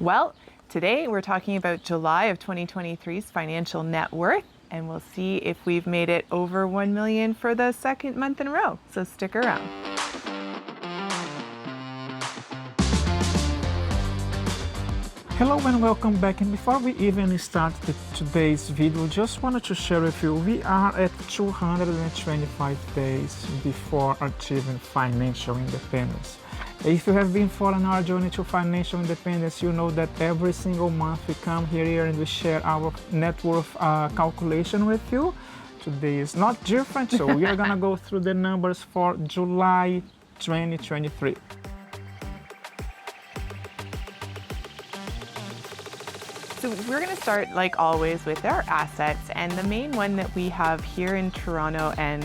Well, today we're talking about July of 2023's financial net worth, and we'll see if we've made it over 1 million for the second month in a row. So stick around. Hello and welcome back, and before we even start today's video, just wanted to share with you we are at 225 days before achieving financial independence. If you have been following our journey to financial independence, you know that every single month we come here and we share our net worth calculation with you. Today is not different, so we are gonna go through the numbers for July 2023. So we're going to start, like always, with our assets, and the main one that we have here in Toronto and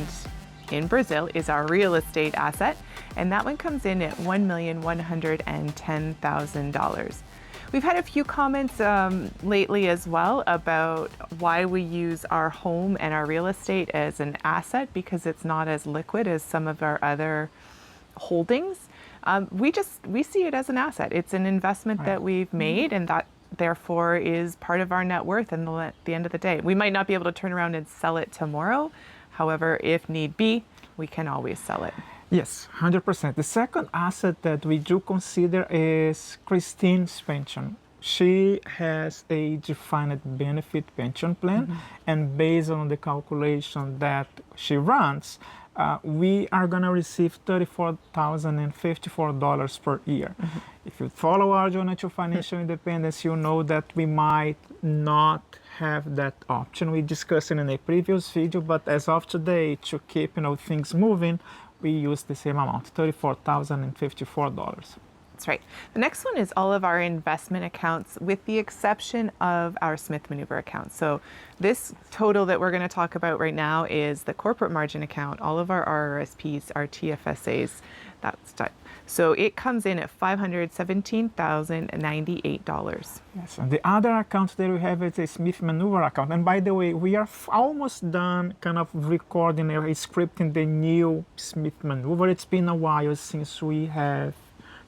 in Brazil is our real estate asset, and that one comes in at $1,110,000. We've had a few comments lately as well about why we use our home and our real estate as an asset because it's not as liquid as some of our other holdings. We see it as an asset. It's an investment that we've made, and that therefore is part of our net worth at the end of the day. We might not be able to turn around and sell it tomorrow. However, if need be, we can always sell it. Yes, 100%. The second asset that we do consider is Christine's pension. She has a defined benefit pension plan, and based on the calculation that she runs, we are going to receive $34,054 per year. If you follow our journey to financial independence, you know that we might not have that option. We discussed it in a previous video, but as of today, to keep things moving, we use the same amount, $34,054. That's right. The next one is all of our investment accounts with the exception of our Smith Maneuver account. So this total that we're going to talk about right now is the corporate margin account, all of our RRSPs, our TFSAs, that stuff. So it comes in at $517,098. Yes, and the other account that we have is a Smith Maneuver account. And by the way, we are almost done kind of recording or scripting the new Smith Maneuver. It's been a while since we have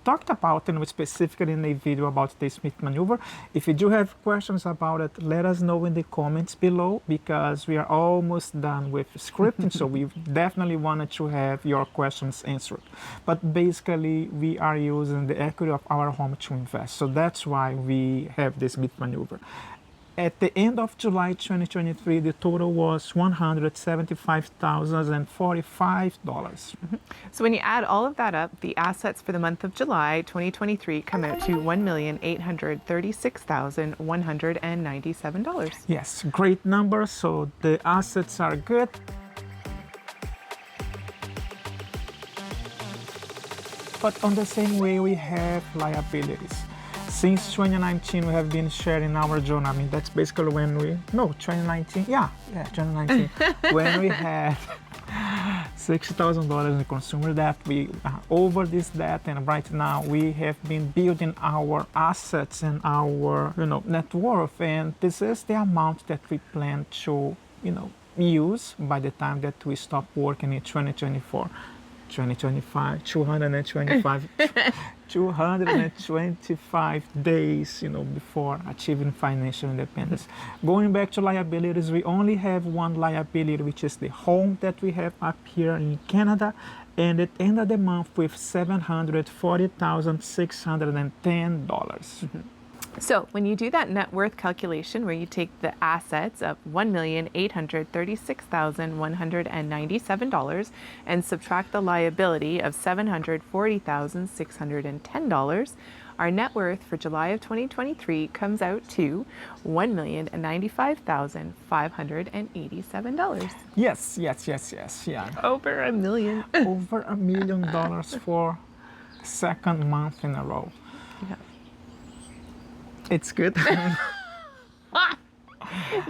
talked about and specifically in a video about the Smith Maneuver. If you do have questions about it, let us know in the comments below because we are almost done with scripting, so we definitely wanted to have your questions answered. But basically, we are using the equity of our home to invest, so that's why we have the Smith Maneuver. At the end of July 2023, the total was $175,045. So when you add all of that up, the assets for the month of July 2023 come out to $1,836,197. Yes, great number. So the assets are good. But on the same way, we have liabilities. Since 2019, we have been sharing our journal. I mean, that's basically when 2019. Yeah, 2019. When we had $60,000 in consumer debt, we are over this debt, and right now we have been building our assets and our net worth, and this is the amount that we plan to use by the time that we stop working in 2024. 225 days, before achieving financial independence. Going back to liabilities, we only have one liability, which is the home that we have up here in Canada, and it ended the month with $740,610. So when you do that net worth calculation where you take the assets of $1,836,197 and subtract the liability of $740,610, our net worth for July of 2023 comes out to $1,095,587. Yes, yeah. Over $1 million. Over $1 million for second month in a row. Yeah. It's good.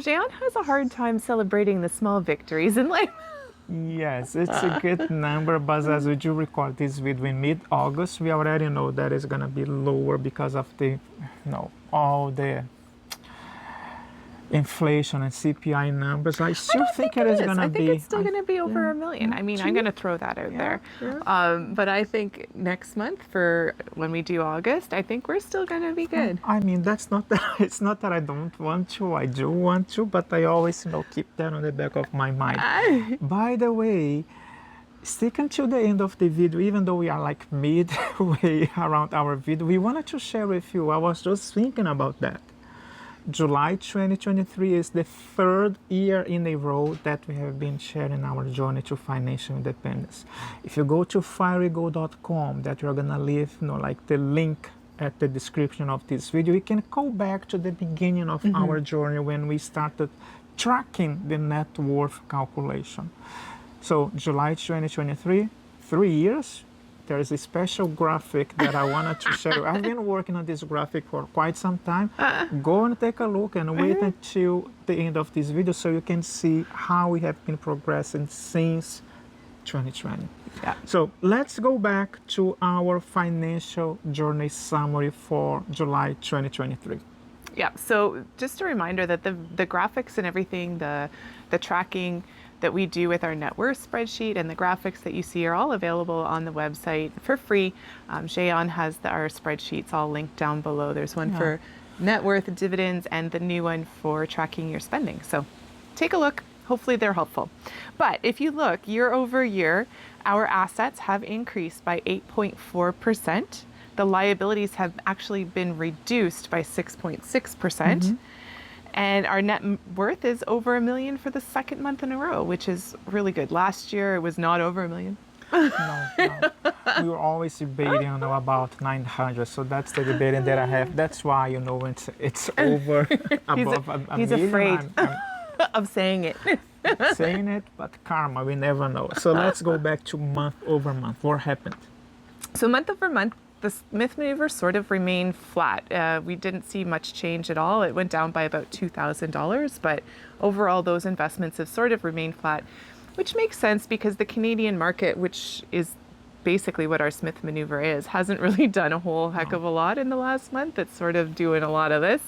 Jean has a hard time celebrating the small victories in life. Yes, it's a good number, but as we do record this video in mid-August, we already know that it's gonna be lower because of the, all the inflation and CPI numbers, I I still don't think think it is I going to think be. it's still going to be over Yeah, a million. yeah, I mean, two. I'm going to throw that out there. But I think next month, for when we do August, I think we're still going to be good. I mean, that's not that. It's not that I don't want to. I do want to, but I always, keep that on the back of my mind. By the way, stick until the end of the video, even though we are like midway around our video. We wanted to share with you. I was just thinking about that. July 2023 is the third year in a row that we have been sharing our journey to financial independence. If you go to fireego.com, that you're gonna leave, like the link at the description of this video, you can go back to the beginning of our journey when we started tracking the net worth calculation. So July 2023, 3 years. There is a special graphic that I wanted to share. I've been working on this graphic for quite some time. Go and take a look and wait until the end of this video so you can see how we have been progressing since 2020. Yeah. So let's go back to our financial journey summary for July 2023. Yeah. So just a reminder that the graphics and everything, the tracking that we do with our net worth spreadsheet and the graphics that you see are all available on the website for free. Jayon has our spreadsheets all linked down below. There's one for net worth, dividends, and the new one for tracking your spending. So take a look. Hopefully they're helpful. But if you look year over year, our assets have increased by 8.4%. The liabilities have actually been reduced by 6.6%. And our net worth is over $1 million for the second month in a row, which is really good. Last year, it was not over $1 million. No. We were always debating about 900. So that's the debating that I have. That's why, it's over above a million. He's afraid of saying it. Saying it, but karma, we never know. So let's go back to month over month. What happened? So month over month, the Smith maneuver sort of remained flat. We didn't see much change at all. It went down by about $2,000, but overall those investments have sort of remained flat, which makes sense because the Canadian market, which is basically what our Smith maneuver is, hasn't really done a whole heck of a lot in the last month. It's sort of doing a lot of this.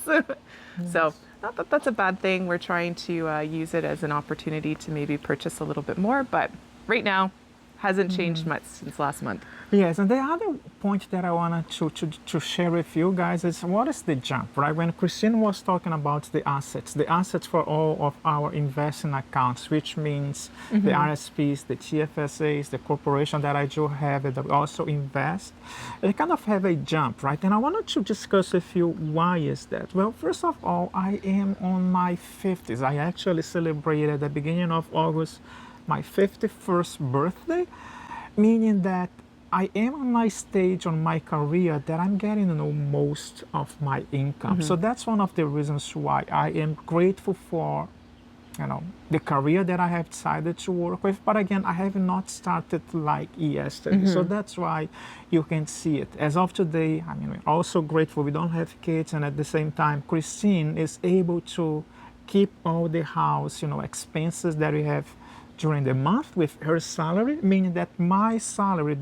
So not that that's a bad thing. We're trying to use it as an opportunity to maybe purchase a little bit more, but right now hasn't changed much since last month. Yes, and the other point that I wanted to share with you guys is what is the jump, right? When Christine was talking about the assets for all of our investing accounts, which means the RSPs, the TFSAs, the corporation that I do have that also invest, they kind of have a jump, right? And I wanted to discuss with you why is that? Well, first of all, I am on my 50s. I actually celebrated at the beginning of August my 51st birthday, meaning that I am on my stage on my career that I'm getting most of my income. So that's one of the reasons why I am grateful for the career that I have decided to work with. But again, I have not started like yesterday. So that's why you can see it. As of today, we're also grateful we don't have kids, and at the same time, Christine is able to keep all the house, expenses that we have during the month with her salary, meaning that my salary,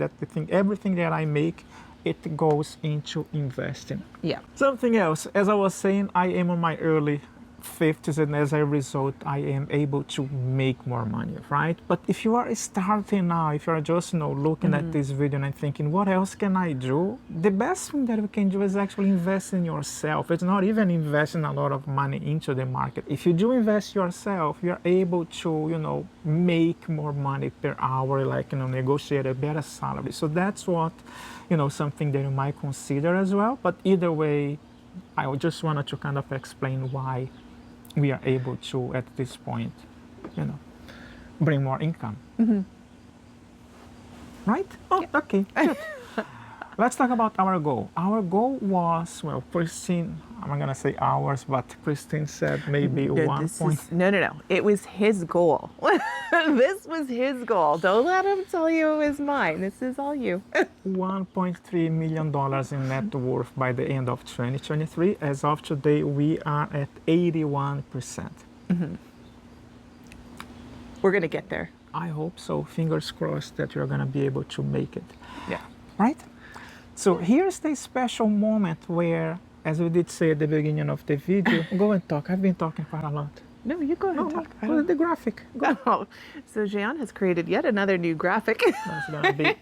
everything that I make, it goes into investing. Yeah. Something else, as I was saying, I am on my early 50s, and as a result, I am able to make more money, right? But if you are starting now, if you are just looking at this video and thinking, what else can I do? The best thing that we can do is actually invest in yourself. It's not even investing a lot of money into the market. If you do invest yourself, you're able to, make more money per hour, negotiate a better salary. So that's what, something that you might consider as well. But either way, I just wanted to kind of explain why we are able to, at this point, bring more income. Right? Oh, okay, good. Let's talk about our goal. Our goal was, Christine, I'm not going to say ours, but Christine said maybe No. It was his goal. This was his goal. Don't let him tell you it was mine. This is all you. $1.3 million in net worth by the end of 2023. As of today, we are at 81%. We're going to get there. I hope so. Fingers crossed that you're going to be able to make it. Yeah. Right? So here's the special moment where as we did say at the beginning of the video, go and talk. I've been talking quite a lot. No, you go ahead and talk. I Go to don't- the graphic. Go. Oh, so Jean has created yet another new graphic. That's gonna be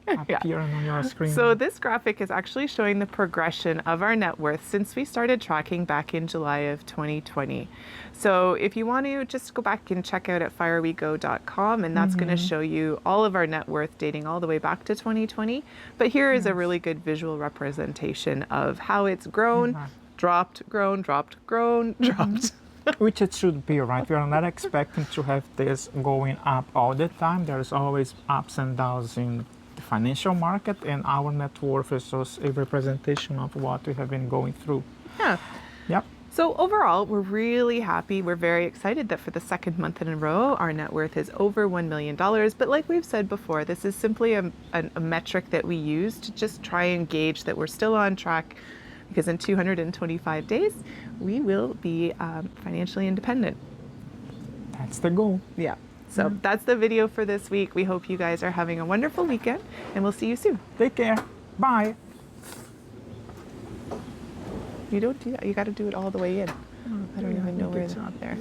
appearing on your screen. So this graphic is actually showing the progression of our net worth since we started tracking back in July of 2020. So if you want to just go back and check out at firewego.com, and that's going to show you all of our net worth dating all the way back to 2020. But here is a really good visual representation of how it's grown, dropped, grown, dropped, grown, dropped. Which it should be, right? We are not expecting to have this going up all the time. There's always ups and downs in the financial market, and our net worth is just a representation of what we have been going through. Yeah. Yep. So overall, we're really happy. We're very excited that for the second month in a row, our net worth is over $1 million. But like we've said before, this is simply a metric that we use to just try and gauge that we're still on track, because in 225 days, we will be financially independent. That's the goal. Yeah. So that's the video for this week. We hope you guys are having a wonderful weekend, and we'll see you soon. Take care. Bye. You don't do that. You got to do it all the way in. I don't even know where it's not there.